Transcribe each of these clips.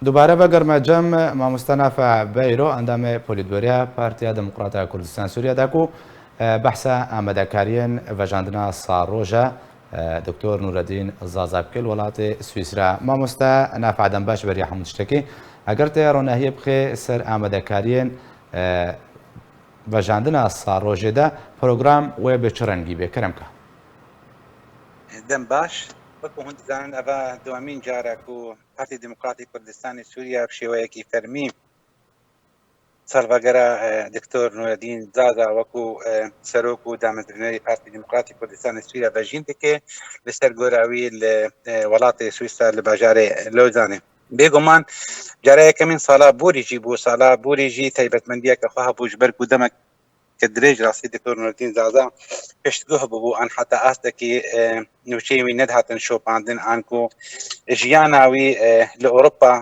دووبارە بە گەرمەجەم مامۆستا نافع بەیرۆ ئەندامێ پۆلیتبەریە پارتیا دموکراتە کوردستان سووریەداک و بەحسە ئامادەکاریان ڤەژاندنا ساڕۆژە دکتۆر نورەدین زازا بکەل وڵاتی سویسرا مامۆستا نافع دەم باش بەریە هەموو شتێکی ئەگەر تێ ڕۆناهیە بخێ سەر ئامادەکاریان ڤەژاندنا ساڕۆژێدا پرۆگرام وێ بێ چ ڕەنگی بێ کەرەمکە دەم باش وەکو هەند دەزانن ئەڤە دوامین جارێک و پارتی دموکراتی کوردستانی سووریا بشێوەیەکی فەرمی سەرڤەگەرە دکتۆر نورەدین زازا وەکو سەرۆک و دامەزرێنەری پارتی دموکراتی کوردستانی سووریا بەژین دەکێ لەسەر گۆراوی لە وڵاتی سویسرا لە باژارێ لۆزانێ بێگومان جارە یەکەمین ساڵا بوریجی بوو ساڵا بوریجی تایبەتمەندیەکە خوا هەبوو ji ber ku demek درێژ ڕاستی دکتۆر نورەدین زازا پێشتگوه ببوو ئەن حتا ئاستێکی نوچەیوی نەدهاتن شۆپاندن ئانکو ژیاناوی لە ئۆروپا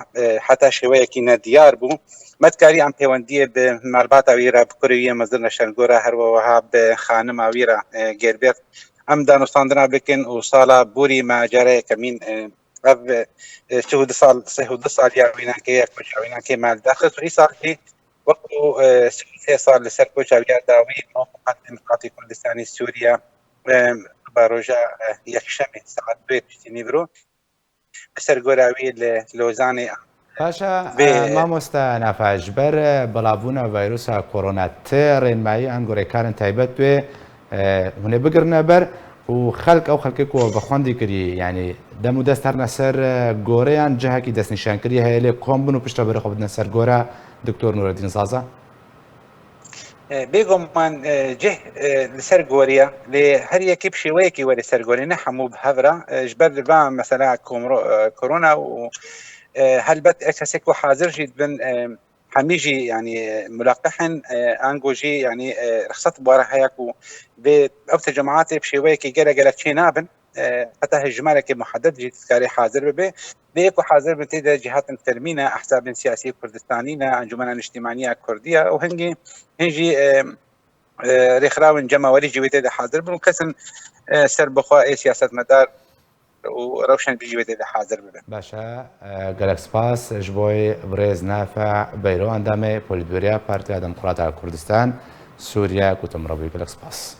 حتا شێوەیەکی نەدیار بوو مەتکاری ئەم پەیوەندیە بە مەرباتاویرا بکورویە مەزر لە شەرگۆرە هەروەها بە خانماویرا گێربێت ئەم دانوستاندنا بکن و ساڵا بوری ماجارەیەکەمین سه سال یاویناکەیە کوچاویناکەی مالداخست و ئیساڵی وەکو سێ سال لەسەر کۆچاویە داوی موقعات دموکراتی کوردستانی سووریا بە ڕۆژە یەکشەمێ سەعات 2 پشتینی برۆ بەسەر گۆراوی لە لۆزانێ پاشا مامۆستا نافعش بەر بەڵاوبوونە ڤایرۆسا کۆڕۆنا تێ ڕێنمایی ئەنگۆڕێکارن تایبەت توێ هونێ بگرنە بەر و خەڵک ئەو خەڵکێکەوە بە خوێندی کردی ینی دەم و دەست هەرنە سەر گۆرەیان جەهەکی دەستنیشانکردی هەیە لێ کۆم بن و پشتە بەرەخۆ بدنە سەر گۆرە دکتۆر نورەدین زازا بێگومان جێ لەسەر گۆریە لێ هەر یەکی پشێوەیەکی وەرە سەر گۆری نە هەموو هەورە ji ber va mesela کۆرۆنا و هەلبەت کەسێک و حاضر جیت بن هەمی جی ینی ملاقحن ئەنگۆ جی ینی رخصت بوارە هەیەک و بێ ئەو تەجەمعاتێ پشێوەیەکی گەرە گەلە چێ نابن حتى هجمالك محدد جيت سكاري حاضر به بيكو حاضر بتيدا جهات ترمينا احزاب سياسيه كردستانيه انجمن اجتماعيه كرديه وهنجي ريخراون جماوري جويته حاضر بن كسن سر بخوا سياسه مدار وروشن بجويته حاضر به باشا گەلەک سپاس ji بۆی برێز نافع بەیرۆ ئەندامێ پۆلیتبەریە پارتیا دموکراتە کوردستان سووریا گوتم ڕەبووی گەلەک سپاس